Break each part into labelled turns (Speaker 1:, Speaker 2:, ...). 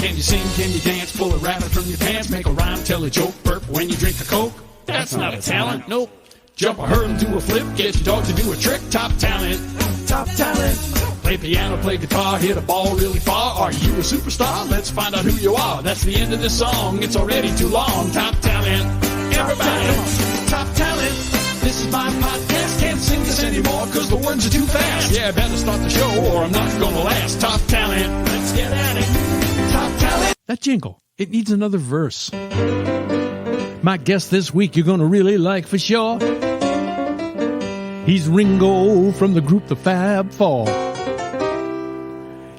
Speaker 1: Can you sing, can you dance, pull a rabbit from your pants, make a rhyme, tell a joke, burp when you drink a Coke? That's not a talent, nope. Jump a hurdle, do a flip, get your dog to do a trick, top talent. Top talent. Play piano, play guitar, hit a ball really far. Are you a superstar? Let's find out who you are. That's the end of this song, it's already too long. Top talent. Everybody, top talent. This is my podcast, can't sing this anymore cause the words are too fast. Yeah, better start the show or I'm not gonna last. Top talent, let's get at it. Top talent.
Speaker 2: That jingle, it needs another verse. My guest this week you're gonna really like for sure. He's Ringo from the group the Fab Four.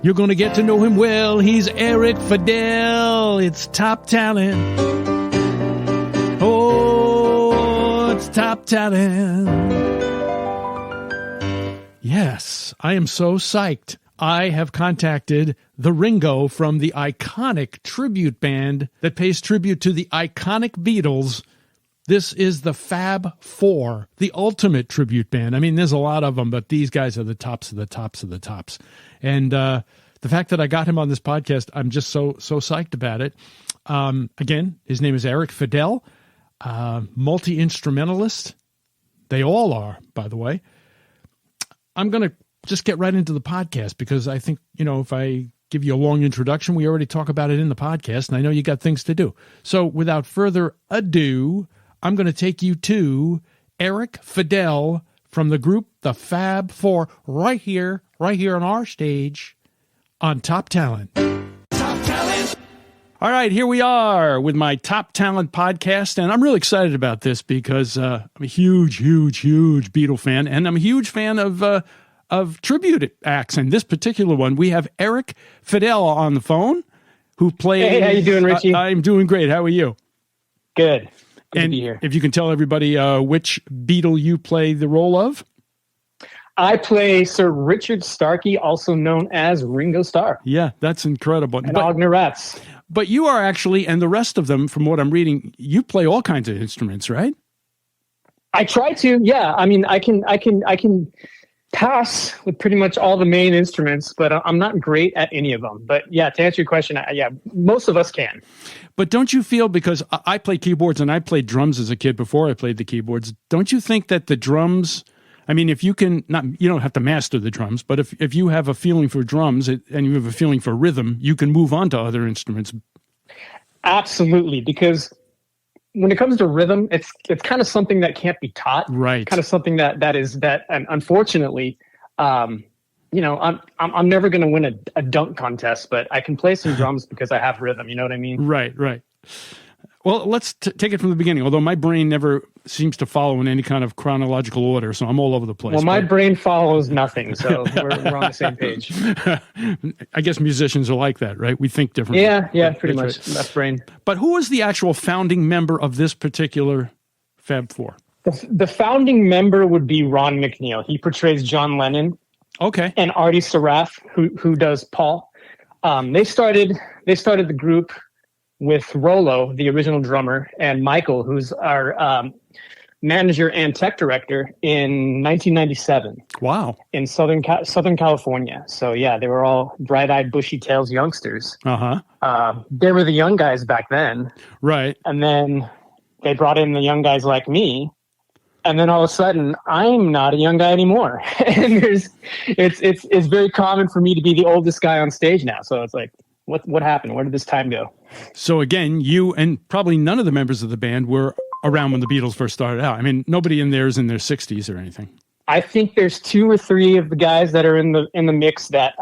Speaker 2: You're gonna get to know him well. He's Erik Fidel. It's top talent. Oh, it's top talent. Yes, I am so psyched. I have contacted the Ringo from the iconic tribute band that pays tribute to the iconic Beatles. This is the Fab Four, the ultimate tribute band. I mean, there's a lot of them, but these guys are the tops of the tops of the tops. And the fact that I got him on this podcast, I'm just so psyched about it. Again, his name is Erik Fidel, multi-instrumentalist. They all are, by the way. I'm going to just get right into the podcast because I think, if I give you a long introduction, we already talk about it in the podcast, and I know you got things to do. So without further ado, I'm going to take you to Erik Fidel from the group the Fab Four right here on our stage on Top Talent.
Speaker 1: Top talent.
Speaker 2: All right, here we are with my Top Talent podcast, and I'm really excited about this because I'm a huge Beatle fan, and I'm a huge fan of tribute acts. And this particular one, we have Erik Fidel on the phone, who played...
Speaker 3: Hey, how you doing, Richie?
Speaker 2: I'm doing great. How are you?
Speaker 3: Good. Good
Speaker 2: And
Speaker 3: to be here.
Speaker 2: if you can tell everybody which Beatle you play the role of?
Speaker 3: I play Sir Richard Starkey, also known as Ringo Starr.
Speaker 2: Yeah, that's incredible.
Speaker 3: And Ogner Rats.
Speaker 2: But you are actually, and the rest of them, from what I'm reading, you play all kinds of instruments, right?
Speaker 3: I try to, yeah. I mean, I can pass with pretty much all the main instruments, but I'm not great at any of them. But yeah, to answer your question, yeah, most of us can.
Speaker 2: But don't you feel, because I played keyboards and I played drums as a kid before I played the keyboards, don't you think that the drums, I mean, if you can, you don't have to master the drums, but if you have a feeling for drums and you have a feeling for rhythm, you can move on to other instruments.
Speaker 3: Absolutely, because when it comes to rhythm, it's kind of something that can't be taught.
Speaker 2: Right.
Speaker 3: Kind of something that and unfortunately, I'm never going to win a dunk contest, but I can play some drums because I have rhythm. You know what I mean?
Speaker 2: Right. Well, let's take it from the beginning, although my brain never seems to follow in any kind of chronological order, so I'm all over the place.
Speaker 3: Well, my brain follows nothing, so we're on the same page.
Speaker 2: I guess musicians are like that, right? We think differently.
Speaker 3: Yeah, pretty much.
Speaker 2: Right.
Speaker 3: Left brain.
Speaker 2: But who was the actual founding member of this particular Fab Four?
Speaker 3: The founding member would be Ron McNeil. He portrays John Lennon.
Speaker 2: Okay.
Speaker 3: And Artie Sarath, who does Paul. They started the group with Rollo, the original drummer, and Michael, who's our manager and tech director, in 1997.
Speaker 2: Wow.
Speaker 3: In Southern California. So yeah, they were all bright-eyed, bushy-tailed youngsters. They were the young guys back then. Right. And then they brought in the young guys like me. And then all of a sudden, I'm not a young guy anymore. And it's very common for me to be the oldest guy on stage now. So it's like, what happened? Where did this time go?
Speaker 2: So again, you and probably none of the members of the band were around when the Beatles first started out. I mean, nobody in there is in their 60s or anything.
Speaker 3: I think there's 2 or 3 of the guys that are in the mix that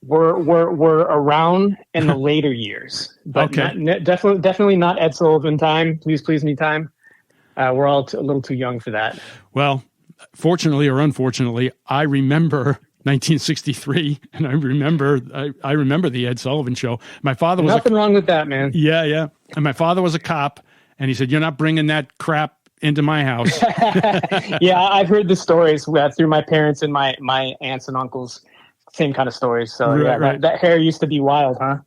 Speaker 3: were around in the later years. But
Speaker 2: okay.
Speaker 3: Definitely not Ed Sullivan time. Please me time. We're all a little too young for that.
Speaker 2: Well, fortunately or unfortunately, I remember 1963, and I remember the Ed Sullivan Show. My father was
Speaker 3: nothing wrong with that, man.
Speaker 2: Yeah. And my father was a cop, and he said, "You're not bringing that crap into my house."
Speaker 3: Yeah, I've heard the stories through my parents and my aunts and uncles. Same kind of stories. So right. That hair used to be wild, huh?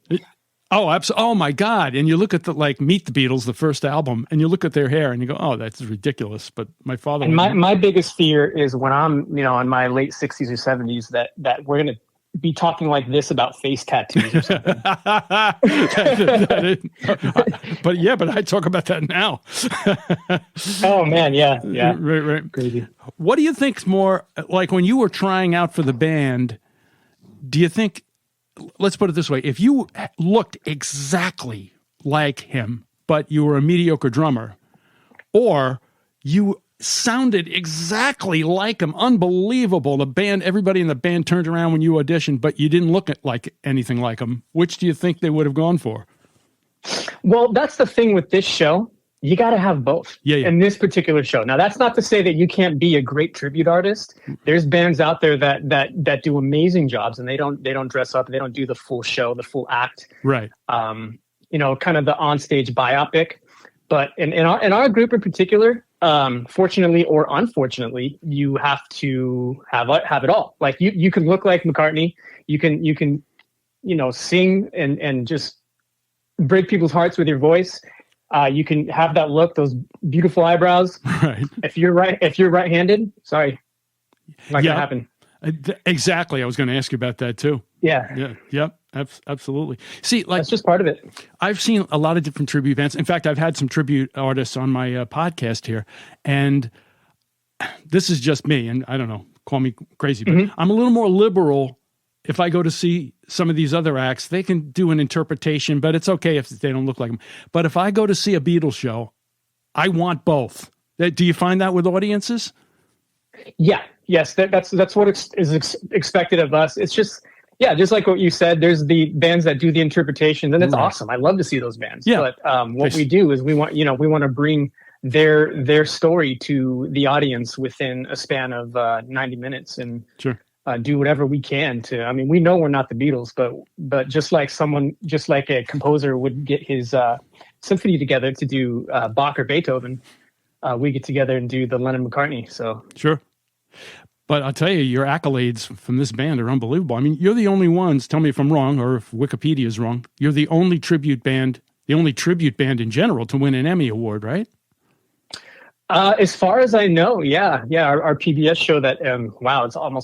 Speaker 2: Oh, absolutely. Oh my God. And you look at Meet the Beatles, the first album, and you look at their hair and you go, oh, that's ridiculous. But my father...
Speaker 3: And my biggest fear is when I'm, in my late 60s or 70s that we're going to be talking like this about face tattoos or something.
Speaker 2: But I talk about that now.
Speaker 3: Oh man, yeah.
Speaker 2: Right.
Speaker 3: Crazy.
Speaker 2: What do you think's more like when you were trying out for the band? Do you think? Let's put it this way: if you looked exactly like him, but you were a mediocre drummer, or you sounded exactly like him, unbelievable. The band, everybody in the band turned around when you auditioned, but you didn't look like anything like him. Which do you think they would have gone for?
Speaker 3: Well, that's the thing with this show. You got to have both in this particular show. Now, that's not to say that you can't be a great tribute artist. There's bands out there that do amazing jobs, and they don't dress up, they don't do the full show, the full act.
Speaker 2: Right.
Speaker 3: Kind of the onstage biopic. But in our group in particular, fortunately or unfortunately, you have to have it all. Like you can look like McCartney, you can sing and just break people's hearts with your voice. You can have that look, those beautiful eyebrows.
Speaker 2: Right.
Speaker 3: If you're right-handed, sorry, not gonna happen.
Speaker 2: Exactly. I was going to ask you about that too.
Speaker 3: Yeah.
Speaker 2: Yep. Absolutely. See, like
Speaker 3: that's just part of it.
Speaker 2: I've seen a lot of different tribute bands. In fact, I've had some tribute artists on my podcast here, and this is just me. And I don't know, call me crazy, but I'm a little more liberal. If I go to see some of these other acts, they can do an interpretation, but it's okay if they don't look like them. But if I go to see a Beatles show, I want both. Do you find that with audiences?
Speaker 3: Yeah. Yes. That's what is expected of us. It's just. Yeah, just like what you said, there's the bands that do the interpretation, and it's awesome. I love to see those bands.
Speaker 2: Yeah.
Speaker 3: But what we do is we want to bring their story to the audience within a span of 90 minutes and do whatever we can to. I mean, we know we're not the Beatles, but just like a composer would get his symphony together to do Bach or Beethoven, we get together and do the Lennon-McCartney. So
Speaker 2: sure. But I'll tell you, your accolades from this band are unbelievable. I mean, you're the only ones, tell me if I'm wrong or if Wikipedia is wrong, you're the only tribute band in general to win an Emmy Award, right?
Speaker 3: As far as I know, yeah. Our PBS show that,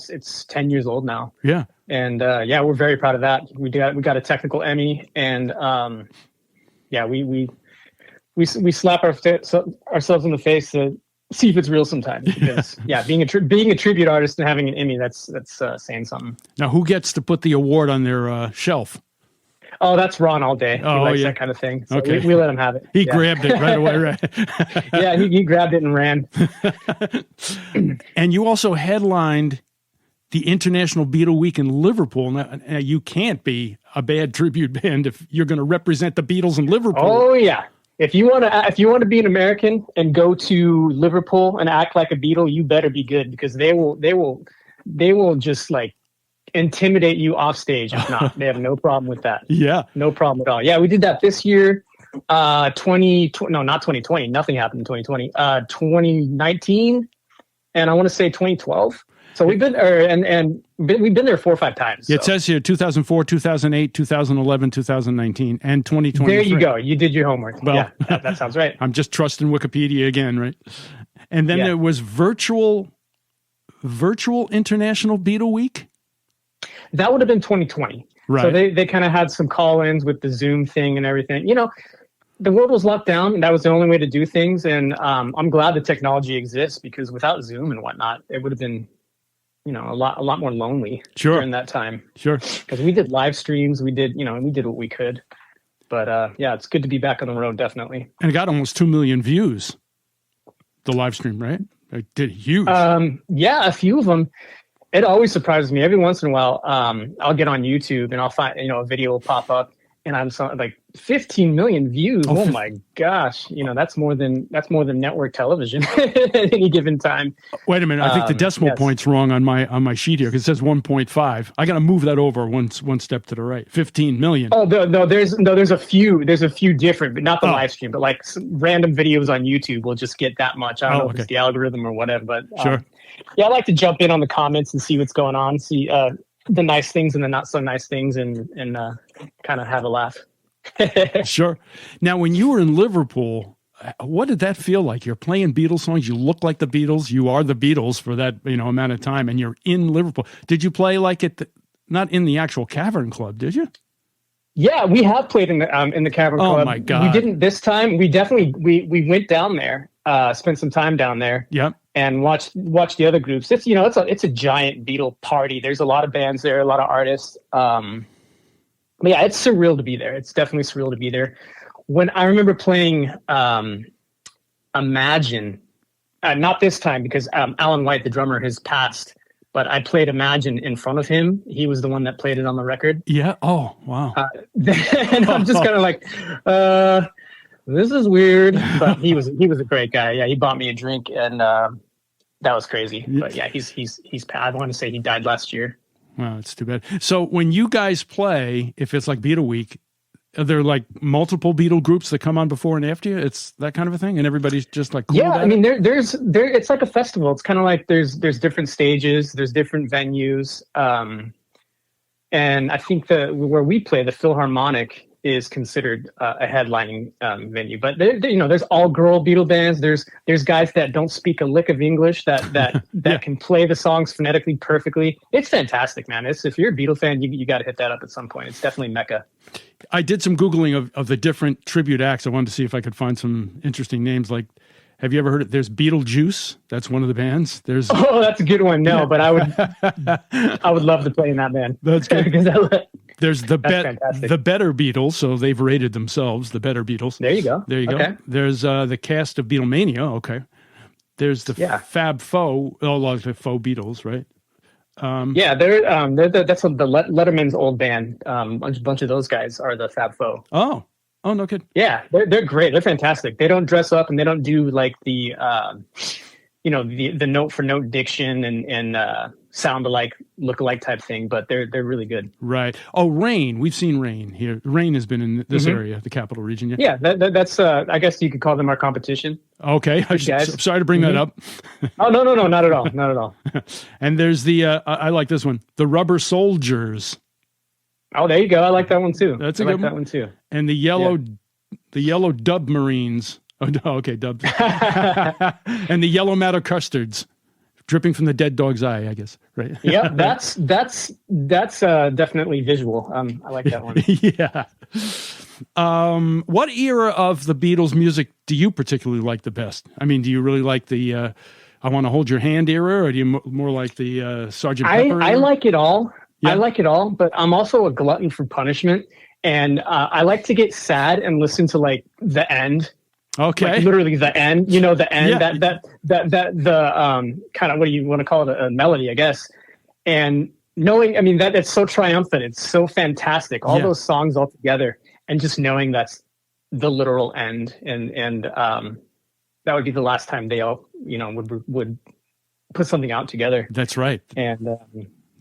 Speaker 3: it's 10 years old now.
Speaker 2: Yeah.
Speaker 3: And we're very proud of that. We got a technical Emmy, and we slap ourselves in the face to see if it's real sometimes, because being a tribute artist and having an Emmy, that's saying something.
Speaker 2: Now, who gets to put the award on their shelf?
Speaker 3: Oh, that's Ron all day. He likes that kind of thing. So
Speaker 2: okay.
Speaker 3: we let him have it.
Speaker 2: He grabbed it right away, right?
Speaker 3: Yeah, he grabbed it and ran.
Speaker 2: And you also headlined the International Beatle Week in Liverpool. Now, you can't be a bad tribute band if you're going to represent the Beatles in Liverpool.
Speaker 3: Oh yeah. If you want to be an American and go to Liverpool and act like a Beatle, you better be good, because they will just like intimidate you off stage. If not, they have no problem with that.
Speaker 2: Yeah,
Speaker 3: no problem at all. Yeah, we did that this year. 2020, no, not 2020. Nothing happened in 2020. 2019, and I want to say 2012. So we've been we've been there 4 or 5 times.
Speaker 2: So. It says here 2004, 2008, 2011, 2019, and 2023.
Speaker 3: There you go. You did your homework. Well, yeah, that sounds right.
Speaker 2: I'm just trusting Wikipedia again, right? And then there was virtual International Beatle Week.
Speaker 3: That would have been 2020. Right. So they kind of had some call-ins with the Zoom thing and everything. You know, the world was locked down, and that was the only way to do things. And I'm glad the technology exists, because without Zoom and whatnot, it would have been, you know, a lot more lonely during that time.
Speaker 2: Sure.
Speaker 3: Because we did live streams, we did what we could. But it's good to be back on the road, definitely.
Speaker 2: And it got almost 2 million views, the live stream, right? It did huge.
Speaker 3: Yeah, a few of them. It always surprises me. Every once in a while, I'll get on YouTube and I'll find, a video will pop up, and I'm like 15 million views. Oh my gosh. That's more than network television at any given time.
Speaker 2: Wait a minute. I think the decimal point's wrong on my sheet here, because it says 1.5. I got to move that over one step to the right. 15 million.
Speaker 3: Oh, no, there's a few different, but not the live stream, but like random videos on YouTube will just get that much. I don't know if it's the algorithm or whatever, but
Speaker 2: sure.
Speaker 3: Yeah, I like to jump in on the comments and see what's going on, see the nice things and the not so nice things, and kind of have a laugh.
Speaker 2: Sure. Now, when you were in Liverpool, what did that feel like? You're playing Beatles songs. You look like the Beatles. You are the Beatles for that amount of time, and you're in Liverpool. Did you play like at not in the actual Cavern Club, did you?
Speaker 3: Yeah, we have played in the Cavern Club.
Speaker 2: Oh my God.
Speaker 3: We didn't this time. We definitely we went down there, spent some time down there.
Speaker 2: Yep.
Speaker 3: And watch the other groups. It's it's a giant Beatle party. There's a lot of bands there, a lot of artists. But yeah, it's surreal to be there. It's definitely surreal to be there. When I remember playing Imagine, not this time because Alan White, the drummer, has passed. But I played Imagine in front of him. He was the one that played it on the record.
Speaker 2: Yeah. Oh, wow.
Speaker 3: And I'm just kind of like, this is weird. But he was a great guy. Yeah, he bought me a drink, and that was crazy. But yeah, he's I want to say he died last year.
Speaker 2: Wow, it's too bad. So when you guys play, if it's like Beatle Week, are there like multiple Beatle groups that come on before and after you? It's that kind of a thing, and everybody's just like, cool
Speaker 3: yeah.
Speaker 2: about
Speaker 3: I mean, there's it's like a festival. It's kind of like there's different stages, there's different venues, and I think where we play, the Philharmonic, is considered a headlining venue. But there's all girl Beatle bands. There's guys that don't speak a lick of English that
Speaker 2: Yeah.
Speaker 3: can play the songs phonetically perfectly. It's fantastic, man. If you're a Beatle fan, you got to hit that up at some point. It's definitely Mecca.
Speaker 2: I did some Googling of the different tribute acts. I wanted to see if I could find some interesting names. Like, have you ever heard it? There's Beetlejuice. That's one of the bands. There's
Speaker 3: that's a good one. No, but I would love to play in that band.
Speaker 2: That's good. There's the
Speaker 3: fantastic.
Speaker 2: the Better Beatles, so they've rated themselves the Better Beatles.
Speaker 3: There you go.
Speaker 2: There you go.
Speaker 3: Okay.
Speaker 2: There's the cast of Beatlemania. Okay. There's the Fab Four. Oh, like the Faux Beatles, right?
Speaker 3: Yeah, that's the Letterman's old band. Bunch of those guys are the Fab Four.
Speaker 2: Oh, no kidding.
Speaker 3: Yeah, they're great. They're fantastic. They don't dress up and they don't do like the the note for note diction and sound alike, look alike type thing, but they're really good.
Speaker 2: Right. Oh, Rain. We've seen Rain here. Rain has been in this area, the capital region.
Speaker 3: Yeah, that's I guess you could call them our competition.
Speaker 2: Okay. I'm sorry to bring that up.
Speaker 3: Oh, no, not at all. Not at all.
Speaker 2: And there's the I like this one, the Rubber Soldiers.
Speaker 3: Oh, there you go. I like that one too.
Speaker 2: That's a good one.
Speaker 3: That one too.
Speaker 2: And the yellow Dub Marines. Oh, no, okay, Dubs. And the Yellow Matter Custards, dripping from the dead dog's eye, I guess. Right.
Speaker 3: Yeah, that's definitely visual. I like that one.
Speaker 2: Yeah. What era of the Beatles music do you particularly like the best? I mean, do you really like the I Want to Hold Your Hand era, or do you more like the Sgt. Pepper era?
Speaker 3: I like it all.
Speaker 2: Yeah.
Speaker 3: I like it all, but I'm also a glutton for punishment, and I like to get sad and listen to like the end.
Speaker 2: Okay.
Speaker 3: Like literally the end, the end,
Speaker 2: Yeah.
Speaker 3: that the kind of, what do you want to call it? A melody, I guess. And knowing, I mean, that it's so triumphant. It's so fantastic. All those songs all together, and just knowing that's the literal end. And that would be the last time they all, would put something out together.
Speaker 2: That's right.
Speaker 3: And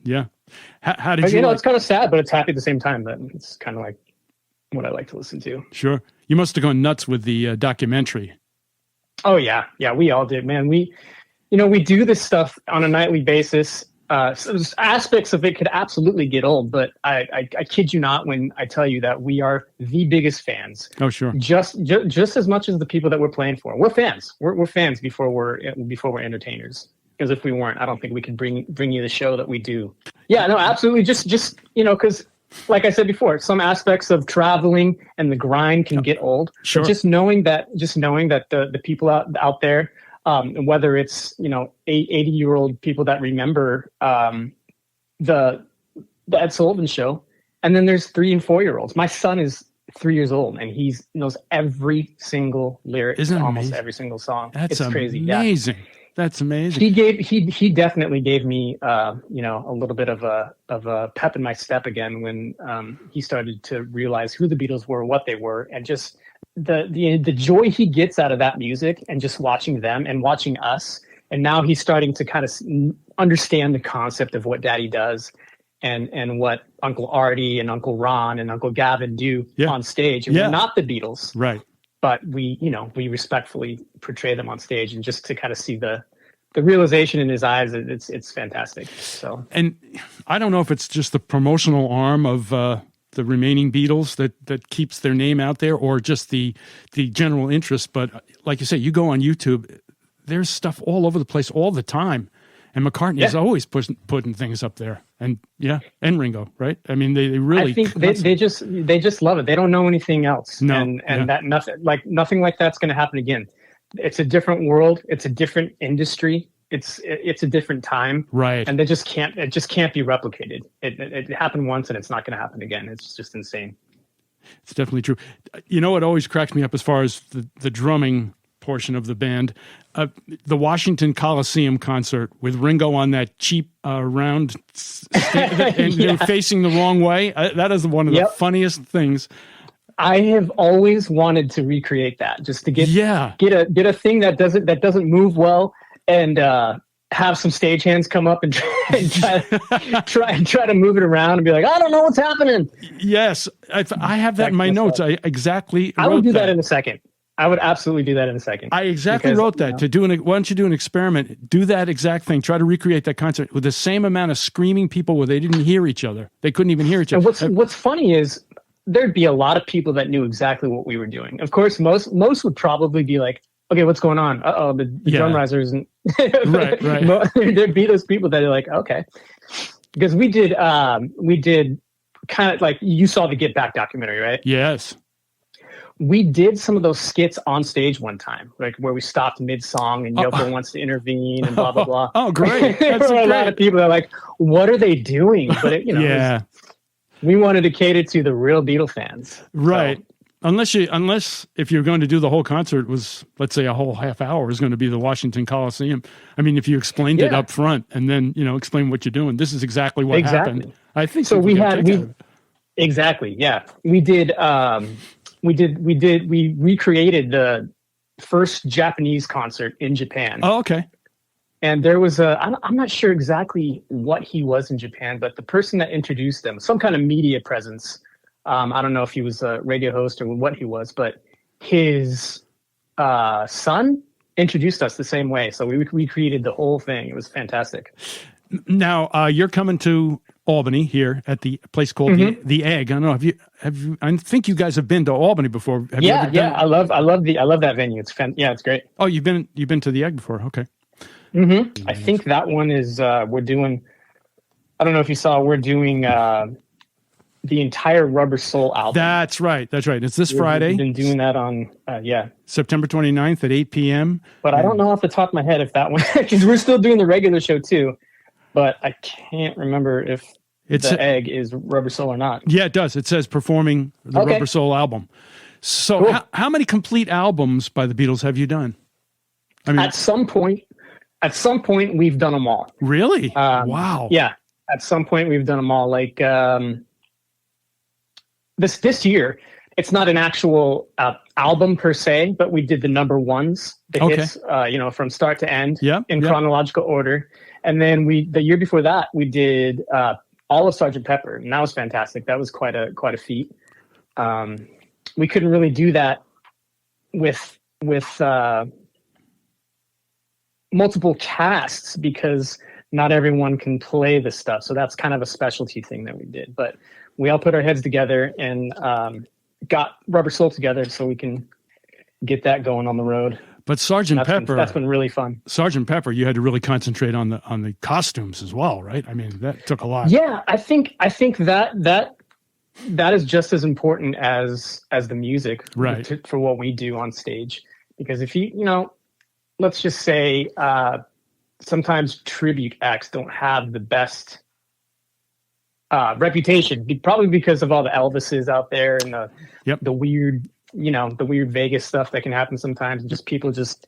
Speaker 2: yeah. How did you?
Speaker 3: It's kind of sad, but it's happy at the same time. But it's kind of like what I like to listen to.
Speaker 2: Sure. You must have gone nuts with the documentary.
Speaker 3: Oh yeah. We all did, man. We do this stuff on a nightly basis. So aspects of it could absolutely get old, but I kid you not when I tell you that we are the biggest fans.
Speaker 2: Oh, sure.
Speaker 3: Just as much as the people that we're playing for. We're fans. We're fans before we're entertainers. Because if we weren't, I don't think we could bring you the show that we do. Yeah, no, absolutely. Just because like I said before, some aspects of traveling and the grind can get old.
Speaker 2: Sure.
Speaker 3: But just knowing that the people out there, whether it's 80-year-old people that remember the Ed Sullivan Show, and then there's 3 and 4-year-olds. My son is 3 years old, and he knows every single lyric, almost every single song.
Speaker 2: That's
Speaker 3: it's crazy.
Speaker 2: Amazing.
Speaker 3: Yeah.
Speaker 2: That's amazing.
Speaker 3: He definitely gave me a little bit of a pep in my step again when he started to realize who the Beatles were, what they were, and just the joy he gets out of that music, and just watching them and watching us. And now he's starting to kind of understand the concept of what Daddy does and what Uncle Artie and Uncle Ron and Uncle Gavin do on stage. And we're not the Beatles.
Speaker 2: Right.
Speaker 3: But we respectfully portray them on stage, and just to kind of see the realization in his eyes, it's fantastic. So, and
Speaker 2: I don't know if it's just the promotional arm of the remaining Beatles that keeps their name out there, or just the general interest. But like you say, you go on YouTube, there's stuff all over the place all the time, And McCartney's always putting things up there, and Ringo, right? I mean, they really. I think
Speaker 3: they just love it. They don't know anything else, and that nothing like that's going to happen again. It's a different world. It's a different industry. It's a different time,
Speaker 2: right?
Speaker 3: And it just can't be replicated. It happened once, and it's not going to happen again. It's just insane.
Speaker 2: It's definitely true. You know what always cracks me up as far as the drumming portion of the band, the Washington Coliseum concert with Ringo on that cheap round and facing the wrong way. That is one of the funniest things.
Speaker 3: I have always wanted to recreate that, just to get a thing that doesn't move well, and have some stagehands come up and try to move it around and be like, I don't know what's happening.
Speaker 2: Yes, I have that in my notes. I
Speaker 3: would do that in a second. I would absolutely do that in a second.
Speaker 2: I exactly wrote that to do why don't you do an experiment? Do that exact thing. Try to recreate that concert with the same amount of screaming people where they didn't hear each other. They couldn't even hear each other.
Speaker 3: And what's funny is there'd be a lot of people that knew exactly what we were doing. Of course, most would probably be like, okay, what's going on? The drum riser isn't right. There'd be those people that are like, okay, because we did kind of like, you saw the Get Back documentary, right?
Speaker 2: Yes.
Speaker 3: We did some of those skits on stage one time, like where we stopped mid-song and Yoko wants to intervene and blah, blah, blah.
Speaker 2: Oh, great.
Speaker 3: There were a lot of people that are like, what are they doing? But, we wanted to cater to the real Beatle fans.
Speaker 2: Right.
Speaker 3: So.
Speaker 2: Unless if you're going to do the whole concert was, let's say, a whole half hour is going to be the Washington Coliseum. I mean, if you explained it up front and then, explain what you're doing, this is exactly what happened. I think
Speaker 3: so. Exactly. Yeah. We recreated the first Japanese concert in Japan.
Speaker 2: Oh, okay.
Speaker 3: And there was I'm not sure exactly what he was in Japan, but the person that introduced them, some kind of media presence. I don't know if he was a radio host or what he was, but his son introduced us the same way. So we recreated the whole thing. It was fantastic.
Speaker 2: Now you're coming to Albany here at the place called the Egg. I don't know. Have you? I think you guys have been to Albany before. Have you ever done?
Speaker 3: I love that venue. It's it's great.
Speaker 2: Oh, you've been to the Egg before? Okay.
Speaker 3: Mm-hmm. I think that one is we're doing. I don't know if you saw. We're doing the entire Rubber Soul album.
Speaker 2: That's right. It's this Friday.
Speaker 3: We've been doing that on
Speaker 2: September 29th at 8 p.m.
Speaker 3: But I don't know off the top of my head if that one, because we're still doing the regular show too. But I can't remember if the Egg is Rubber Soul or not.
Speaker 2: Yeah, it does. It says performing the Rubber Soul album. So
Speaker 3: cool.
Speaker 2: how many complete albums by the Beatles have you done? I mean,
Speaker 3: at some point, we've done them all.
Speaker 2: Really? Wow.
Speaker 3: Yeah. At some point, we've done them all. Like this year, it's not an actual album per se, but we did the number ones, the hits, from start to end in chronological order. And then the year before that, we did all of Sgt. Pepper, and that was fantastic. That was quite a feat. We couldn't really do that with multiple casts because not everyone can play this stuff. So that's kind of a specialty thing that we did. But we all put our heads together and got Rubber Soul together so we can get that going on the road.
Speaker 2: But Sgt. Pepper,
Speaker 3: that's been really fun.
Speaker 2: Sgt. Pepper, you had to really concentrate on the costumes as well, right? I mean, that took a lot.
Speaker 3: Yeah, I think that is just as important as the music,
Speaker 2: right?
Speaker 3: For what we do on stage. Because if let's just say sometimes tribute acts don't have the best reputation, probably because of all the Elvises out there and the weird. The weird Vegas stuff that can happen sometimes, and just people just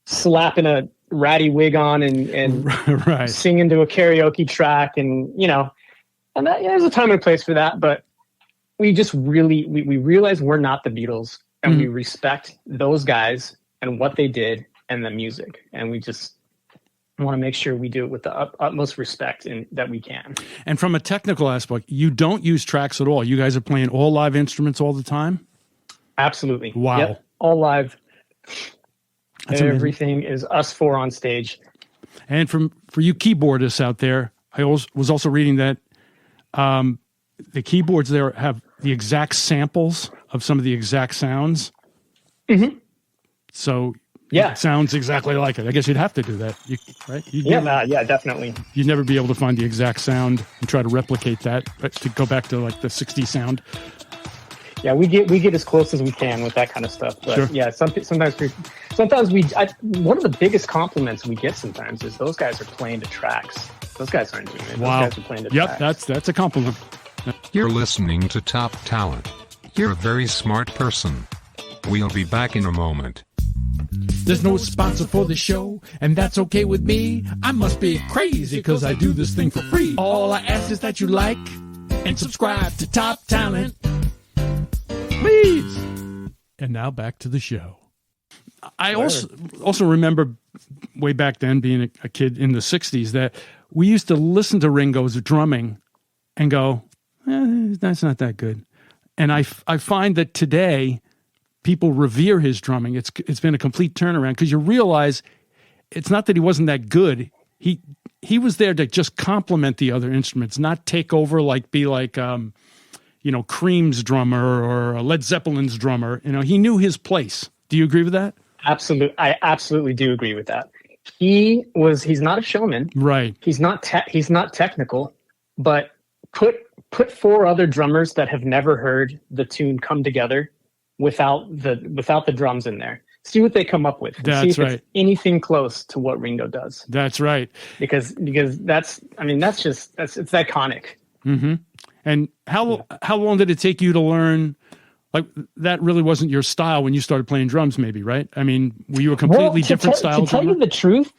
Speaker 3: slapping a ratty wig on and
Speaker 2: right.
Speaker 3: singing to a karaoke track, and and that, there's a time and a place for that. But we just really we realize we're not the Beatles, and we respect those guys and what they did and the music, and we just want to make sure we do it with the utmost respect that we can.
Speaker 2: And from a technical aspect, you don't use tracks at all. You guys are playing all live instruments all the time.
Speaker 3: Absolutely.
Speaker 2: Wow.
Speaker 3: Yep. All live.
Speaker 2: That's
Speaker 3: Everything
Speaker 2: amazing.
Speaker 3: is us four on stage.
Speaker 2: And for you keyboardists out there, I was also reading that the keyboards there have the exact samples of some of the exact sounds.
Speaker 3: Mm-hmm.
Speaker 2: So it sounds exactly like it. I guess you'd have to do that, right?
Speaker 3: Yeah, definitely.
Speaker 2: You'd never be able to find the exact sound and try to replicate that, but to go back to like the 60s sound.
Speaker 3: Yeah, we get as close as we can with that kind of stuff. But
Speaker 2: sure.
Speaker 3: Yeah, sometimes one of the biggest compliments we get sometimes is those guys are playing to tracks. Those guys aren't doing it.
Speaker 2: Wow.
Speaker 3: Those guys are playing to tracks.
Speaker 2: That's a compliment.
Speaker 4: You're listening to Top Talent. You're a very smart person. We'll be back in a moment.
Speaker 1: There's no sponsor for the show, and that's okay with me. I must be crazy because I do this thing for free. All I ask is that you like and subscribe to Top Talent, please.
Speaker 2: And now back to the show. I also remember way back then, being a kid in the 60s, that we used to listen to Ringo's drumming and go, that's not that good. And I find that today people revere his drumming. It's been a complete turnaround, because you realize it's not that he wasn't that good. He was there to just complement the other instruments, not take over, be like Cream's drummer or Led Zeppelin's drummer. He knew his place. Do you agree with that?
Speaker 3: Absolutely. I absolutely do agree with that. He's not a showman.
Speaker 2: Right.
Speaker 3: He's not technical, but put four other drummers that have never heard the tune come together without the drums in there. See what they come up with.
Speaker 2: That's
Speaker 3: see if
Speaker 2: right.
Speaker 3: It's anything close to what Ringo does.
Speaker 2: That's right.
Speaker 3: Because it's iconic.
Speaker 2: Mm-hmm. And how long did it take you to learn? Like, that really wasn't your style when you started playing drums, maybe, right? I mean, were you a completely different style?
Speaker 3: To tell you the truth,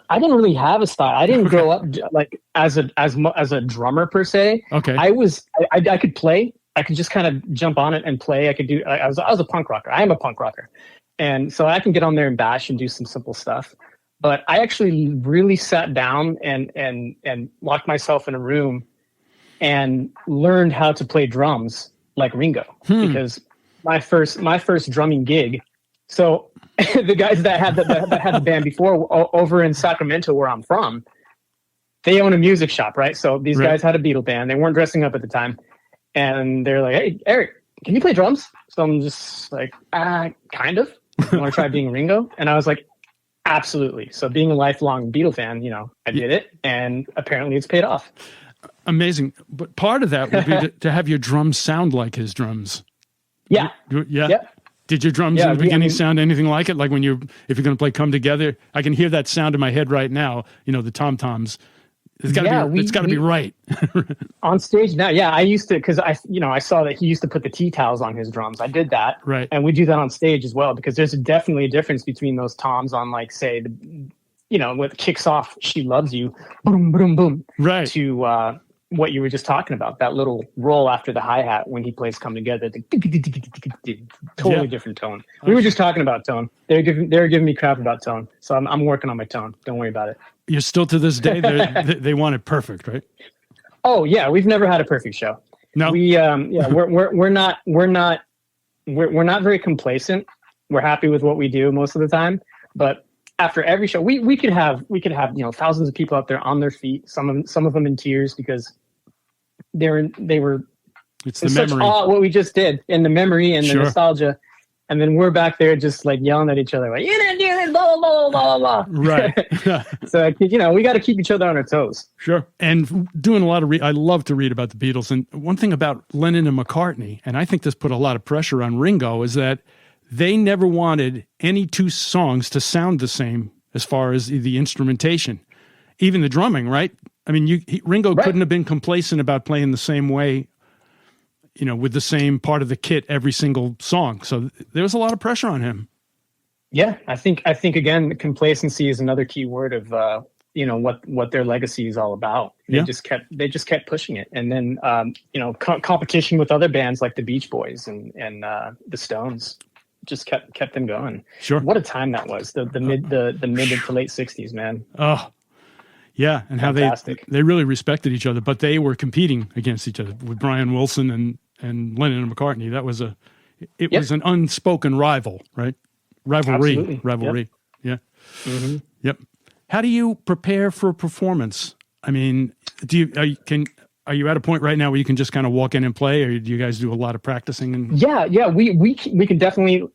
Speaker 3: I didn't really have a style. I didn't grow up like as a drummer per se.
Speaker 2: Okay.
Speaker 3: I could play. I could just kind of jump on it and play. I was a punk rocker. I am a punk rocker. And so I can get on there and bash and do some simple stuff. But I actually really sat down and locked myself in a room and learned how to play drums like Ringo, because my first drumming gig. So the guys that had the band before over in Sacramento, where I'm from, they own a music shop, right? So these guys had a Beatle band. They weren't dressing up at the time, and they're like, "Hey, Erik, can you play drums?" So I'm just like, kind of. You want to try being Ringo? And I was like, absolutely. So being a lifelong Beatle fan, I did it, and apparently it's paid off.
Speaker 2: Amazing. But part of that would be to have your drums sound like his drums.
Speaker 3: Yeah.
Speaker 2: Yeah.
Speaker 3: Yep.
Speaker 2: Did your drums in the beginning sound anything like it? Like if you're going to play Come Together, I can hear that sound in my head right now. The tom-toms. It's got to be right.
Speaker 3: On stage now. Yeah. I used to, because I saw that he used to put the tea towels on his drums. I did that.
Speaker 2: Right.
Speaker 3: And we do that on stage as well, because there's definitely a difference between those toms on, like, say, what kicks off She Loves You, boom, boom, boom.
Speaker 2: Right.
Speaker 3: To, what you were just talking about, that little roll after the hi-hat when he plays Come Together, totally different tone. We were just talking about tone. They were giving me crap about tone, so I'm working on my tone. Don't worry about it.
Speaker 2: You're still, to this day, they want it perfect, right?
Speaker 3: Oh yeah, we've never had a perfect show.
Speaker 2: No,
Speaker 3: we're not very complacent. We're happy with what we do most of the time, but after every show, we could have thousands of people out there on their feet, some of them in tears, because they were
Speaker 2: it's the
Speaker 3: such
Speaker 2: memory,
Speaker 3: awe what we just did, and the memory and the nostalgia, and then we're back there just like yelling at each other like, you didn't do it, blah blah blah blah blah.
Speaker 2: Right.
Speaker 3: So we got to keep each other on our toes.
Speaker 2: Sure. And doing a lot of I love to read about the Beatles, and one thing about Lennon and McCartney, and I think this put a lot of pressure on Ringo, is that they never wanted any two songs to sound the same as far as the instrumentation, even the drumming, right? I mean, Ringo couldn't have been complacent about playing the same way, with the same part of the kit every single song. So there was a lot of pressure on him.
Speaker 3: Yeah, I think again, complacency is another key word of what their legacy is all about. They just kept pushing it, and then competition with other bands like the Beach Boys and the Stones just kept them going.
Speaker 2: Sure.
Speaker 3: What a time that was. The mid to late 60s, man.
Speaker 2: Oh, yeah. And
Speaker 3: fantastic.
Speaker 2: How they really respected each other, but they were competing against each other with Brian Wilson and Lennon and McCartney. That was was an unspoken rival, right? Rivalry.
Speaker 3: Absolutely.
Speaker 2: Yep. Yeah.
Speaker 3: Mm-hmm.
Speaker 2: Yep. How do you prepare for a performance? I mean, are you at a point right now where you can just kind of walk in and play, or do you guys do a lot of practicing?
Speaker 3: Yeah, we can definitely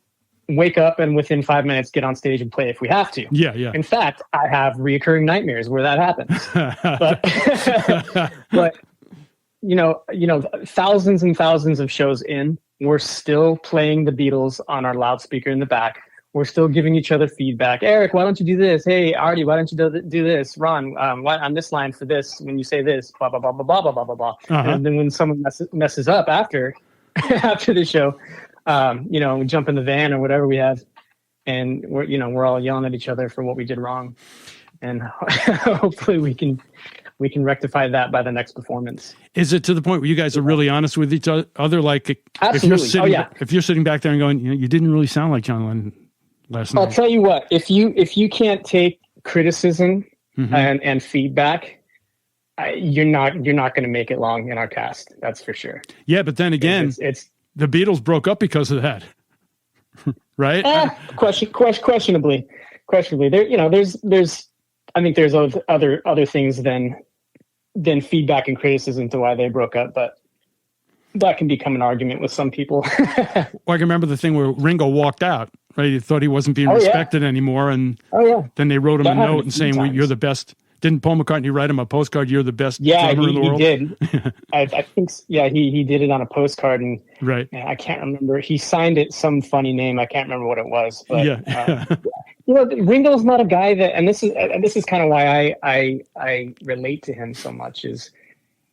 Speaker 3: wake up and within 5 minutes get on stage and play if we have to.
Speaker 2: Yeah, yeah.
Speaker 3: In fact, I have reoccurring nightmares where that happens. But you know, thousands and thousands of shows in, we're still playing the Beatles on our loudspeaker in the back. We're still giving each other feedback. Eric, why don't you do this? Hey, Artie, why don't you do this? Ron, why on this line for this when you say this? Blah blah blah blah blah blah blah blah. And then when someone messes up after the show, we jump in the van or whatever we have, and we're all yelling at each other for what we did wrong, and hopefully we can rectify that by the next performance.
Speaker 2: Is it to the point where you guys are really honest with each other? Like,
Speaker 3: absolutely.
Speaker 2: If you're sitting back there and going, you didn't really sound like John Lennon last night.
Speaker 3: I'll tell you what, if you can't take criticism and feedback, you're not going to make it long in our cast. That's for sure.
Speaker 2: Yeah, but then again, it's the Beatles broke up because of that, right?
Speaker 3: Questionably. There's I think there's other things than feedback and criticism to why they broke up, but that can become an argument with some people.
Speaker 2: Well, I can remember the thing where Ringo walked out, right? He thought he wasn't being respected anymore, and then they wrote him a note and saying, "You're the best." Didn't Paul McCartney write him a postcard? You're the best drummer in the world.
Speaker 3: Yeah, he did. I think, he did it on a postcard, and
Speaker 2: right.
Speaker 3: I can't remember. He signed it some funny name. I can't remember what it was. But Ringo's not a guy that, and this is kind of why I relate to him so much. Is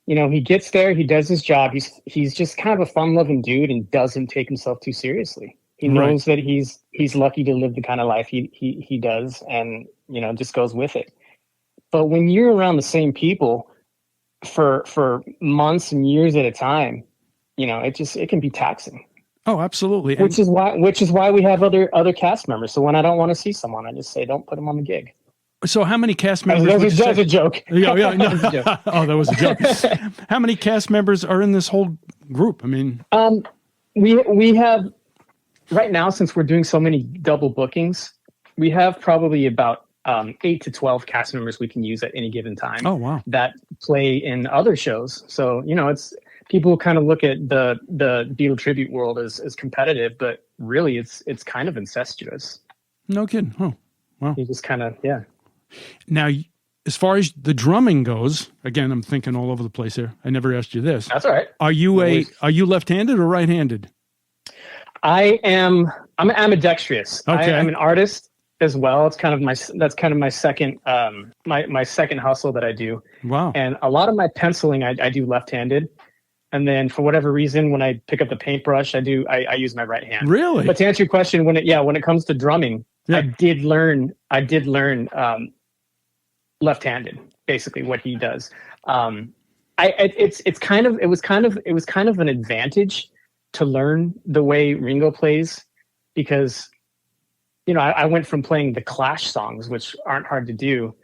Speaker 3: he gets there, he does his job. He's just kind of a fun-loving dude and doesn't take himself too seriously. He knows that he's lucky to live the kind of life he does, and just goes with it. But when you're around the same people for months and years at a time, it can be taxing.
Speaker 2: Oh, absolutely.
Speaker 3: Which is why we have other cast members. So when I don't want to see someone, I just say, don't put them on the gig.
Speaker 2: So how many cast members?
Speaker 3: That was a joke.
Speaker 2: Yeah. No. Oh, that was a joke. How many cast members are in this whole group? I mean,
Speaker 3: we have right now, since we're doing so many double bookings, we have probably about 8 to 12 cast members we can use at any given time.
Speaker 2: Oh, wow.
Speaker 3: That play in other shows. So, it's people kind of look at the Beatle tribute world as competitive, but really it's kind of incestuous.
Speaker 2: No kidding. Oh, wow.
Speaker 3: You just kind of, yeah.
Speaker 2: Now, as far as the drumming goes, again, I'm thinking all over the place here. I never asked you this.
Speaker 3: That's all right.
Speaker 2: Are you left-handed or right-handed?
Speaker 3: I'm ambidextrous.
Speaker 2: Okay.
Speaker 3: I'm an artist as well. It's kind of my second my second hustle that I do.
Speaker 2: Wow.
Speaker 3: And a lot of my penciling I do left-handed, and then for whatever reason when I pick up the paintbrush I use my right hand.
Speaker 2: Really?
Speaker 3: But to answer your question, when it comes to drumming, I did learn left-handed, basically what he does. It was kind of an advantage to learn the way Ringo plays, because I went from playing the Clash songs, which aren't hard to do,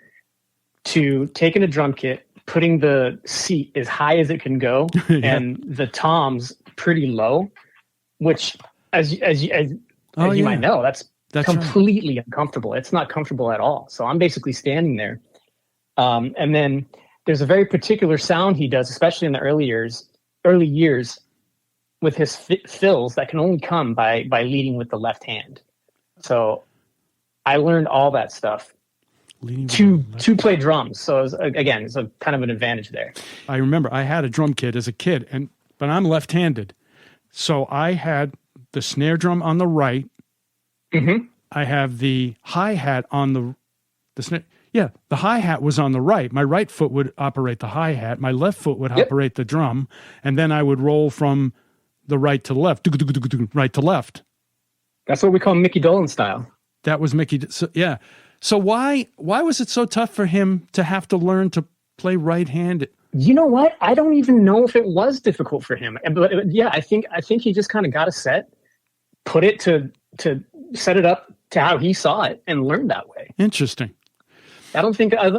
Speaker 3: to taking a drum kit, putting the seat as high as it can go, and the toms pretty low, which as you might know, that's completely uncomfortable. It's not comfortable at all. So I'm basically standing there. And then there's a very particular sound he does, especially in the early years with his fills that can only come by leading with the left hand. So I learned all that stuff to play drums. So it's a kind of an advantage there.
Speaker 2: I remember I had a drum kit as a kid, but I'm left-handed. So I had the snare drum on the right.
Speaker 3: Mm-hmm.
Speaker 2: I have the hi-hat on the snare. Yeah, the hi-hat was on the right. My right foot would operate the hi-hat. My left foot would operate the drum. And then I would roll from the right to left, right to left.
Speaker 3: That's what we call Mickey Dolenz style.
Speaker 2: That was Mickey. So, yeah. So why was it so tough for him to have to learn to play right-handed?
Speaker 3: You know what? I don't even know if it was difficult for him. But I think he just kind of got a set, put it to set it up to how he saw it, and learned that way.
Speaker 2: Interesting.
Speaker 3: I don't think a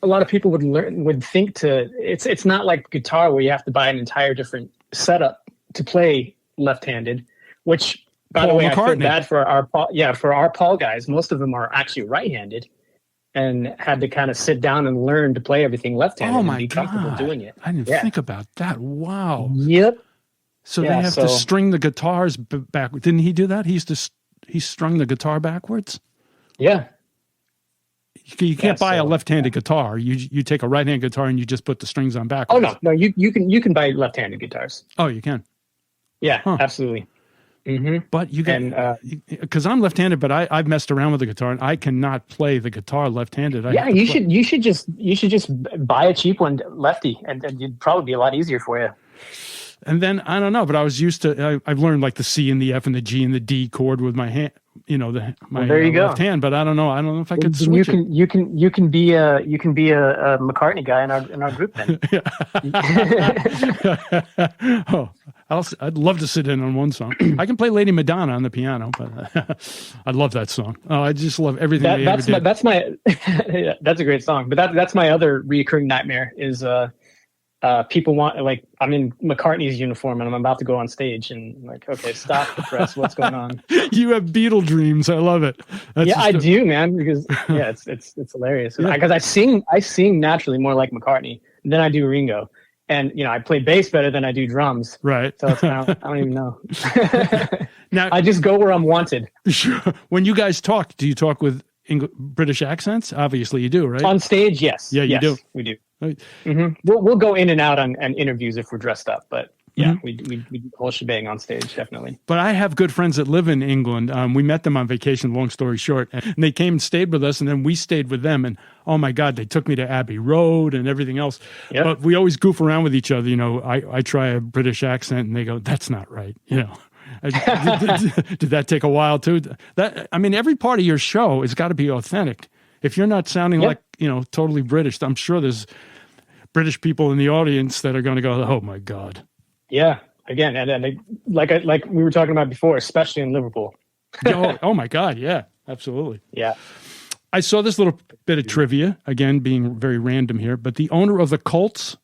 Speaker 3: lot of people would think to. It's not like guitar where you have to buy an entire different setup to play left-handed, which. By the way, I feel bad for our Paul guys. Most of them are actually right-handed, and had to kind of sit down and learn to play everything left-handed.
Speaker 2: Oh my
Speaker 3: and be comfortable doing it.
Speaker 2: I didn't think about that. Wow.
Speaker 3: Yep.
Speaker 2: So they have to string the guitars back. Didn't he do that? He he strung the guitar backwards?
Speaker 3: Yeah.
Speaker 2: You can't buy a left-handed guitar. You take a right-hand guitar and you just put the strings on backwards.
Speaker 3: Oh no, you can buy left-handed guitars.
Speaker 2: Oh, you can.
Speaker 3: Yeah, absolutely. Mm-hmm.
Speaker 2: But you can, because I'm left-handed, but I've messed around with the guitar and I cannot play the guitar left-handed.
Speaker 3: You should just buy a cheap one, lefty, and it'd probably be a lot easier for you.
Speaker 2: And then I don't know, but I was used to. I've learned like the C and the F and the G and the D chord with my hand. My left hand, but I don't know. I don't know if I could switch it.
Speaker 3: You can be a McCartney guy in our group then.
Speaker 2: I'd love to sit in on one song. I can play Lady Madonna on the piano, but I love that song. Oh, I just love everything. That's
Speaker 3: a great song. But that's my other recurring nightmare is people want, like, I'm in McCartney's uniform and I'm about to go on stage and like, okay, stop the press. What's going on?
Speaker 2: You have Beatle dreams. I love it.
Speaker 3: I do, man, because it's hilarious. Because I sing naturally more like McCartney than I do Ringo. And, I play bass better than I do drums.
Speaker 2: Right.
Speaker 3: So it's kind of, I don't even know. Now, I just go where I'm wanted.
Speaker 2: Sure. When you guys talk, do you talk with British accents? Obviously you do, right?
Speaker 3: On stage, yes.
Speaker 2: Yeah, you do.
Speaker 3: We do.
Speaker 2: Right.
Speaker 3: Mm-hmm. We'll go in and out on interviews if we're dressed up, but yeah, we do the whole shebang on stage, definitely.
Speaker 2: But I have good friends that live in England. We met them on vacation, long story short, and they came and stayed with us, and then we stayed with them, and oh my God, they took me to Abbey Road and everything else. Yep. But we always goof around with each other. I try a British accent, and they go, "That's not right," Did that take a while too? Every part of your show has got to be authentic. If you're not sounding like, totally British, I'm sure there's British people in the audience that are going to go, "Oh my God."
Speaker 3: Yeah. Again, and like we were talking about before, especially in Liverpool.
Speaker 2: Oh my God. Yeah, absolutely.
Speaker 3: Yeah.
Speaker 2: I saw this little bit of trivia, again, being very random here, but the owner of the Colts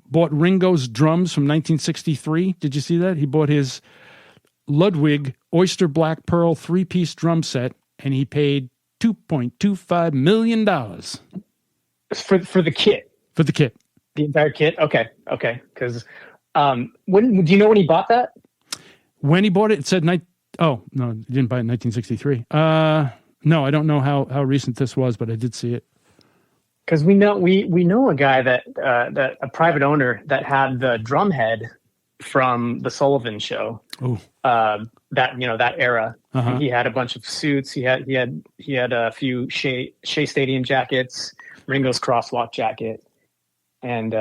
Speaker 2: bought Ringo's drums from 1963. Did you see that? He bought his Ludwig Oyster Black Pearl 3-piece drum set, and he paid $2.25 million.
Speaker 3: For the kit?
Speaker 2: For the kit.
Speaker 3: The entire kit? Okay. Because do you know when he bought that?
Speaker 2: When he bought it, it said oh, no, he didn't buy it in 1963. No, I don't know how recent this was, but I did see it.
Speaker 3: Because we know a guy that a private owner that had the drum head from the Sullivan Show.
Speaker 2: Oh.
Speaker 3: That era.
Speaker 2: Uh-huh.
Speaker 3: He had a bunch of suits. He had a few Shea Stadium jackets, Ringo's Crosswalk jacket, and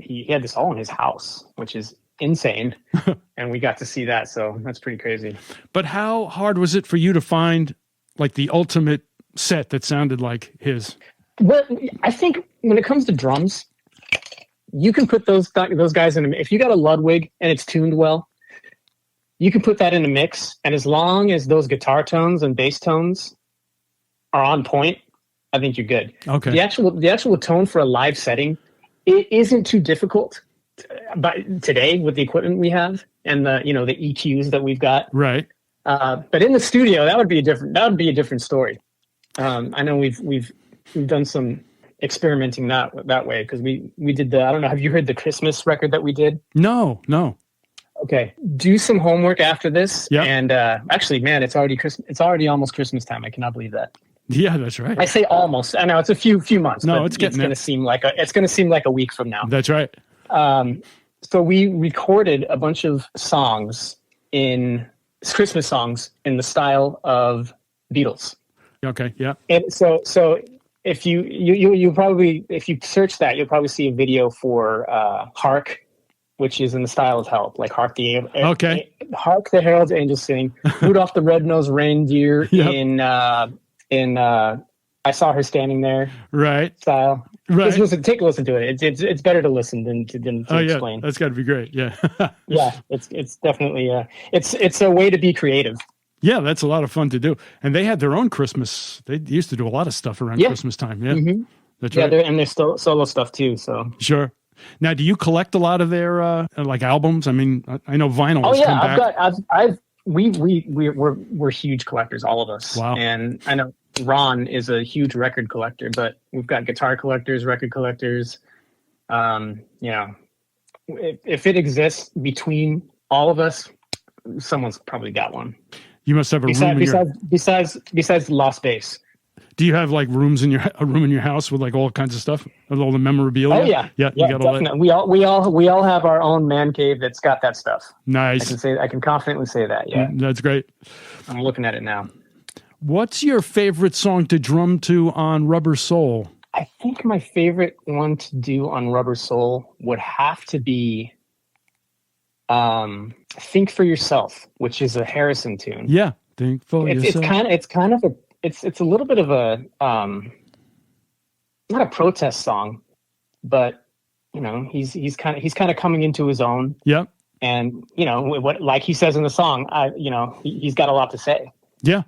Speaker 3: he had this all in his house, which is insane. And we got to see that, so that's pretty crazy.
Speaker 2: But how hard was it for you to find like the ultimate set that sounded like his?
Speaker 3: Well, I think when it comes to drums, you can put those guys in. If you got a Ludwig and it's tuned well, you can put that in a mix, and as long as those guitar tones and bass tones are on point, I think you're good.
Speaker 2: Okay.
Speaker 3: The actual tone for a live setting, it isn't too difficult. But today, with the equipment we have and the EQs that we've got,
Speaker 2: right?
Speaker 3: But in the studio, that would be a different story. I know we've done some experimenting that way, because we did I don't know, have you heard the Christmas record that we did?
Speaker 2: No.
Speaker 3: Okay, do some homework after this.
Speaker 2: Yeah.
Speaker 3: And actually, man, it's already Christmas. It's already almost Christmas time. I cannot believe that.
Speaker 2: Yeah, that's right.
Speaker 3: I say almost. I know it's a few months.
Speaker 2: No,
Speaker 3: but
Speaker 2: it's going
Speaker 3: to seem like a week from now.
Speaker 2: That's right.
Speaker 3: So we recorded a bunch of Christmas songs in the style of Beatles.
Speaker 2: Okay. Yeah.
Speaker 3: And so if you probably, if you search that, you'll probably see a video for Hark, which is in the style of Help, like Hark the Herald's Angels Sing, Rudolph the Red-Nosed Reindeer. Yep. in I Saw Her Standing There,
Speaker 2: right? Style,
Speaker 3: right? Take a listen to it. It's better to listen than to explain.
Speaker 2: That's got to be great. Yeah,
Speaker 3: yeah. It's definitely it's a way to be creative.
Speaker 2: Yeah, that's a lot of fun to do. And they had their own Christmas. They used to do a lot of stuff around Christmas time. Yeah,
Speaker 3: mm-hmm.
Speaker 2: That's right.
Speaker 3: And there's solo stuff too. So
Speaker 2: sure. Now, do you collect a lot of their like albums? I mean, I know vinyl.
Speaker 3: Oh yeah, we're huge collectors, all of us.
Speaker 2: Wow.
Speaker 3: And I know Ron is a huge record collector, but we've got guitar collectors, record collectors. If it exists between all of us, someone's probably got one.
Speaker 2: You must have a room
Speaker 3: besides the lost bass.
Speaker 2: Do you have like a room in your house with like all kinds of stuff, with all the memorabilia?
Speaker 3: Oh yeah,
Speaker 2: yeah. You got all
Speaker 3: definitely. We all have our own man cave that's got that stuff.
Speaker 2: Nice.
Speaker 3: I can confidently say that. Yeah,
Speaker 2: that's great.
Speaker 3: I'm looking at it now.
Speaker 2: What's your favorite song to drum to on Rubber Soul?
Speaker 3: I think my favorite one to do on Rubber Soul would have to be "Think for Yourself," which is a Harrison tune.
Speaker 2: Yeah, think for yourself.
Speaker 3: It's a little bit of a not a protest song, but he's kind of coming into his own.
Speaker 2: Yep.
Speaker 3: And what, like he says in the song, he's got a lot to say.
Speaker 2: Yeah.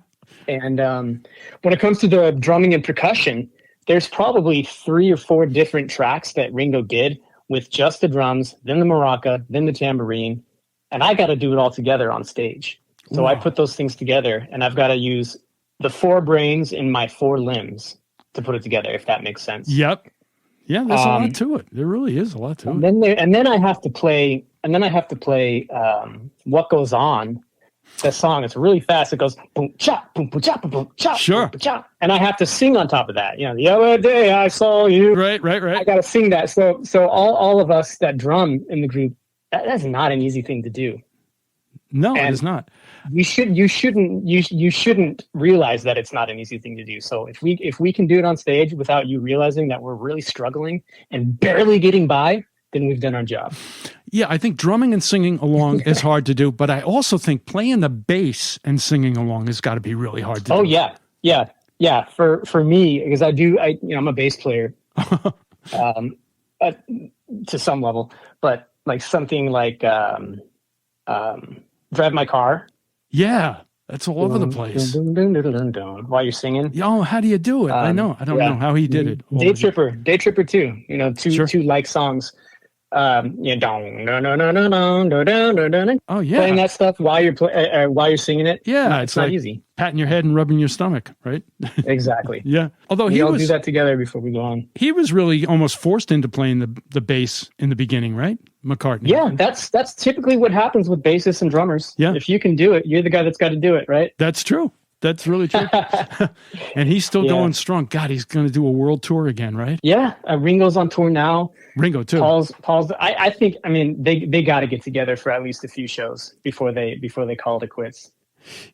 Speaker 3: And when it comes to the drumming and percussion, there's probably 3 or 4 different tracks that Ringo did with just the drums, then the maraca, then the tambourine, and I got to do it all together on stage. So wow. I put those things together, and I've got to use the 4 brains in my 4 limbs to put it together, if that makes sense.
Speaker 2: Yep. Yeah, there's a lot to it. There really is a lot to
Speaker 3: it. And then I have to play What Goes On. The song, it's really fast. It goes boom chop boom boom chop boom chop.
Speaker 2: Sure.
Speaker 3: Boom, chop. And I have to sing on top of that. The other day I saw you.
Speaker 2: Right.
Speaker 3: I got to sing that. So all of us that drum in the group, that's not an easy thing to do.
Speaker 2: No, it is not.
Speaker 3: You shouldn't realize that it's not an easy thing to do. So if we can do it on stage without you realizing that we're really struggling and barely getting by, then we've done our job.
Speaker 2: Yeah, I think drumming and singing along is hard to do, but I also think playing the bass and singing along has got to be really hard to do.
Speaker 3: Oh yeah. For me, because I'm a bass player, to some level, but like something like Drive My Car.
Speaker 2: Yeah, that's all over the place.
Speaker 3: While you're singing.
Speaker 2: Oh, how do you do it? I know. I don't know how he did it.
Speaker 3: Day Tripper too. Two like songs. Oh yeah. Playing that stuff while you're singing it.
Speaker 2: Yeah,
Speaker 3: it's not
Speaker 2: like
Speaker 3: easy.
Speaker 2: Patting your head and rubbing your stomach, right?
Speaker 3: Exactly.
Speaker 2: Yeah. Although
Speaker 3: we all do that together before we go on.
Speaker 2: He was really almost forced into playing the bass in the beginning, right? McCartney.
Speaker 3: Yeah, that's typically what happens with bassists and drummers. Yeah. If you can do it, you're the guy that's got to do it, right?
Speaker 2: That's true. That's really true. And he's still going strong. God, he's going to do a world tour again, right?
Speaker 3: Yeah. Ringo's on tour now.
Speaker 2: Ringo too.
Speaker 3: Paul's. I think. I mean, they got to get together for at least a few shows before they call it quits.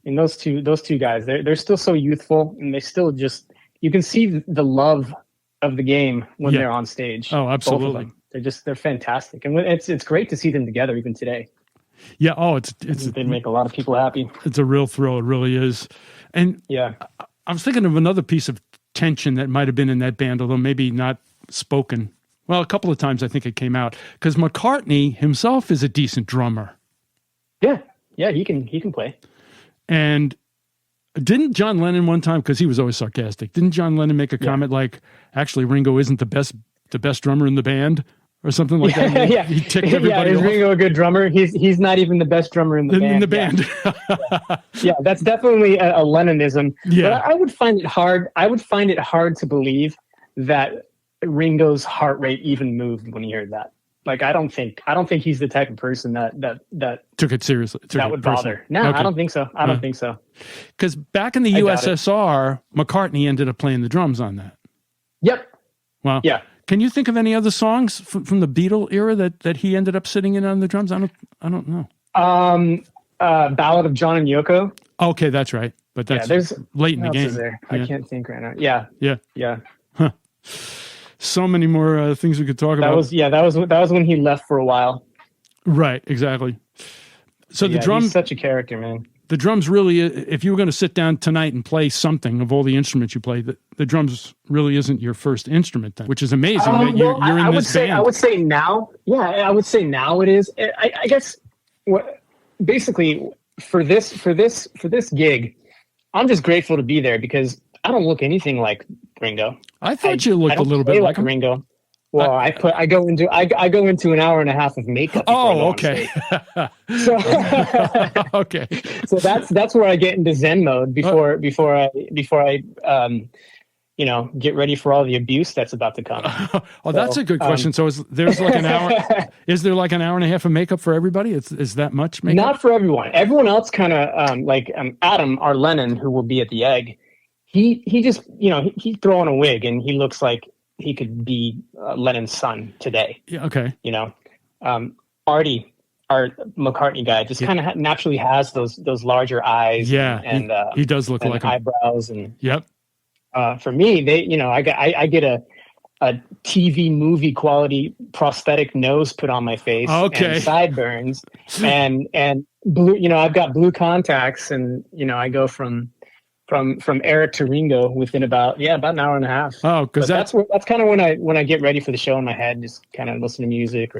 Speaker 3: And those two guys, they're still so youthful, and they still just, you can see the love of the game when they're on stage.
Speaker 2: Oh, absolutely.
Speaker 3: Both of them. They're fantastic, and it's great to see them together even today.
Speaker 2: Yeah. Oh,
Speaker 3: they make a lot of people happy.
Speaker 2: It's a real thrill. It really is. And
Speaker 3: yeah,
Speaker 2: I was thinking of another piece of tension that might have been in that band, although maybe not spoken. Well, a couple of times I think it came out, because McCartney himself is a decent drummer.
Speaker 3: Yeah, he can play.
Speaker 2: And didn't John Lennon one time, because he was always sarcastic, didn't John Lennon make a comment like, actually Ringo isn't the best drummer in the band? Or something like that.
Speaker 3: Yeah,
Speaker 2: he ticked everybody off.
Speaker 3: Is Ringo a good drummer? He's not even the best drummer in the band.
Speaker 2: In the band.
Speaker 3: Yeah, that's definitely a Lennonism.
Speaker 2: Yeah.
Speaker 3: But I would find it hard. I would find it hard to believe that Ringo's heart rate even moved when he heard that. Like, I don't think he's the type of person that
Speaker 2: took it seriously.
Speaker 3: That would bother. No, okay. I don't think so. I don't think so.
Speaker 2: Because back in the USSR, McCartney ended up playing the drums on that.
Speaker 3: Yep.
Speaker 2: Wow.
Speaker 3: Yeah.
Speaker 2: Can you think of any other songs from the Beatle era that he ended up sitting in on the drums? I don't know.
Speaker 3: Ballad of John and Yoko.
Speaker 2: Okay, that's right. But that's
Speaker 3: there's
Speaker 2: late in the game.
Speaker 3: There? Yeah. I can't think right now. Yeah.
Speaker 2: Huh. So many more things we could talk about.
Speaker 3: That was when he left for a while.
Speaker 2: Right. Exactly. So the drums.
Speaker 3: He's such a character, man.
Speaker 2: The drums really, if you were going to sit down tonight and play something of all the instruments you play, the drums really isn't your first instrument, then, which is amazing that you're in this band.
Speaker 3: I would say now, I would say now it is. I guess basically for this gig, I'm just grateful to be there because I don't look anything like Ringo.
Speaker 2: I thought you looked a little bit like
Speaker 3: Ringo. Well, I go into an hour and a half of makeup.
Speaker 2: Oh, okay.
Speaker 3: So,
Speaker 2: okay.
Speaker 3: So that's where I get into Zen mode before I get ready for all the abuse that's about to come.
Speaker 2: That's a good question. So is there like an hour and a half of makeup for everybody? Is that much makeup?
Speaker 3: Not for everyone. Everyone else kind of like Adam, our Lennon, who will be at the Egg. He just, he'd throw on a wig and he looks like he could be Lennon's son today.
Speaker 2: Yeah. Okay.
Speaker 3: Artie, our McCartney guy, just kind of naturally has those larger eyes.
Speaker 2: Yeah.
Speaker 3: And
Speaker 2: he does look like
Speaker 3: eyebrows and.
Speaker 2: Yep.
Speaker 3: For me, I get a TV movie quality prosthetic nose put on my face, and sideburns, and blue. I've got blue contacts, and I go from Erik to Ringo within about an hour and a half.
Speaker 2: Oh, because
Speaker 3: that's kind of when I get ready for the show in my head, just kind of listen to music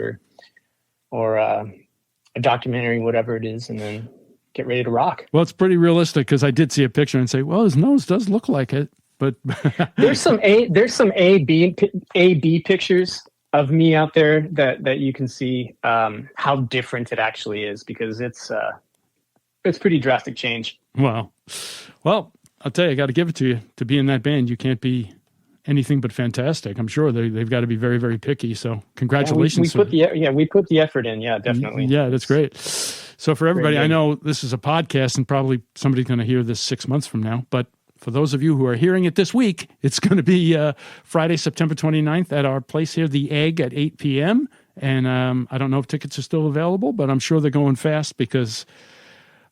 Speaker 3: or a documentary, whatever it is, and then get ready to rock.
Speaker 2: Well, it's pretty realistic because I did see a picture and say, well, his nose does look like it. But
Speaker 3: there's some A B pictures of me out there that you can see how different it actually is, because it's pretty drastic change.
Speaker 2: Wow. Well, I'll tell you, I got to give it to you. To be in that band, you can't be anything but fantastic. I'm sure they've got to be very, very picky. So congratulations.
Speaker 3: We put the effort in. Yeah, definitely.
Speaker 2: Yeah, that's great. So for everybody, I know this is a podcast and probably somebody's going to hear this 6 months from now, but for those of you who are hearing it this week, it's going to be Friday, September 29th at our place here, The Egg, at 8 p.m. And I don't know if tickets are still available, but I'm sure they're going fast because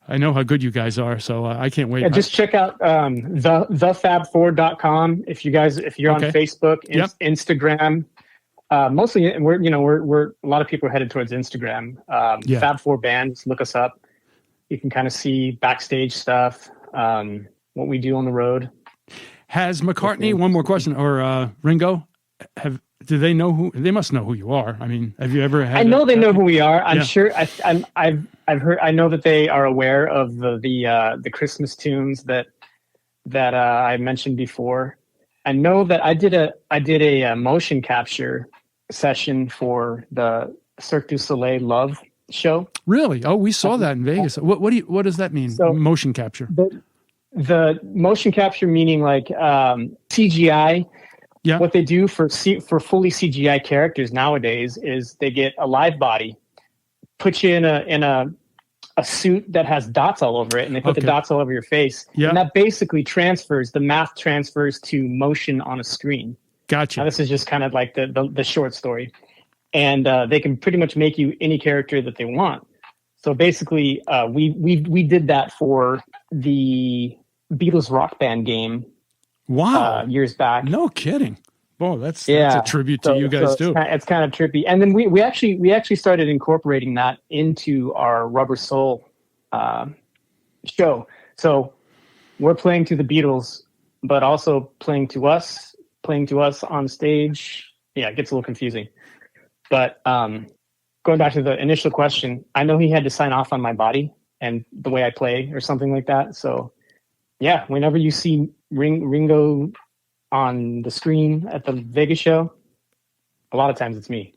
Speaker 2: I know how good you guys are. So I can't wait.
Speaker 3: Yeah, just check out thefab4.com if you're on Facebook, Instagram. Mostly, we're a lot of people are headed towards Instagram. Fab Four Bands, look us up. You can kind of see backstage stuff. What we do on the road. Has McCartney,
Speaker 2: one more question, or Ringo, do they know who? They must know who you are. I mean, have you ever had?
Speaker 3: I know they know who we are. I'm sure. I've heard. I know that they are aware of the Christmas tunes that I mentioned before. I know that I did a motion capture session for the Cirque du Soleil Love show.
Speaker 2: Really? Oh, we saw that in Vegas. What does that mean? So, motion capture.
Speaker 3: The motion capture meaning like CGI. Yeah. What they do for fully CGI characters nowadays is they get a live body, put you in a suit that has dots all over it, and they put the dots all over your face. Yeah. And that basically transfers to motion on a screen.
Speaker 2: Gotcha.
Speaker 3: Now, this is just kind of like the short story. And they can pretty much make you any character that they want. So basically, we did that for the Beatles Rock Band game.
Speaker 2: Wow!
Speaker 3: Years back.
Speaker 2: No kidding. Boy, that's a tribute to you guys too.
Speaker 3: It's kind of trippy. And then we actually started incorporating that into our Rubber Soul show. So we're playing to the Beatles, but also playing to us on stage. Yeah, it gets a little confusing. But going back to the initial question, I know he had to sign off on my body and the way I play or something like that. So yeah, whenever you see Ringo on the screen at the Vegas show, a lot of times it's me.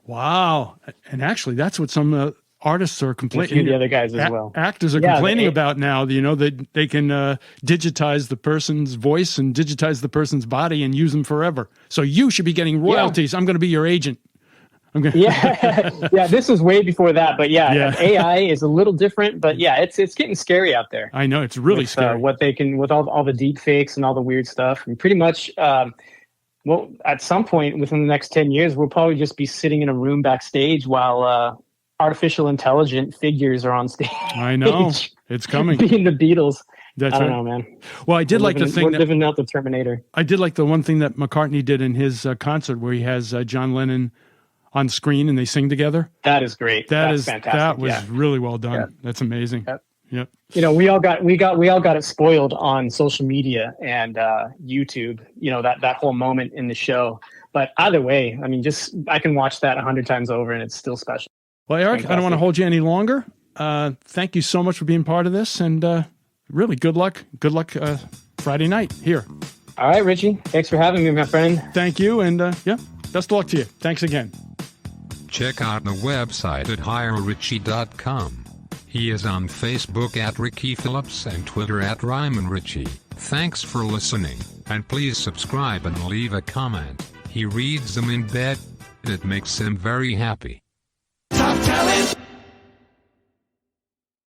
Speaker 2: Wow. And actually, that's what some artists are complaining.
Speaker 3: The other guys as well.
Speaker 2: Actors are complaining about now. That they can digitize the person's voice and digitize the person's body and use them forever. So you should be getting royalties. I'm going to be your agent.
Speaker 3: Yeah, this was way before that, but AI is a little different, but yeah, it's getting scary out there.
Speaker 2: I know, it's really scary.
Speaker 3: What they can, with all the deep fakes and all the weird stuff, and pretty much, well, at some point within the next 10 years, we'll probably just be sitting in a room backstage while artificial intelligent figures are on stage.
Speaker 2: I know, it's coming.
Speaker 3: Being the Beatles.
Speaker 2: That's
Speaker 3: I don't know, man.
Speaker 2: Well, I did
Speaker 3: we're living out the Terminator.
Speaker 2: I did like the one thing that McCartney did in his concert where he has John Lennon on screen and they sing together.
Speaker 3: That is great. That's fantastic. That was
Speaker 2: really well done. Yeah. That's amazing. Yep.
Speaker 3: We all got it spoiled on social media and YouTube, that whole moment in the show. But either way, I mean, I can watch that 100 times over and it's still special.
Speaker 2: Well, Erik, I don't want to hold you any longer. Thank you so much for being part of this, and really good luck. Good luck Friday night here.
Speaker 3: All right, Richie. Thanks for having me, my friend.
Speaker 2: Thank you. And best of luck to you. Thanks again.
Speaker 4: Check out the website at hirerichie.com. He is on Facebook at Ricky Phillips and Twitter at RymanRichie. Thanks for listening, and please subscribe and leave a comment. He reads them in bed. It makes him very happy.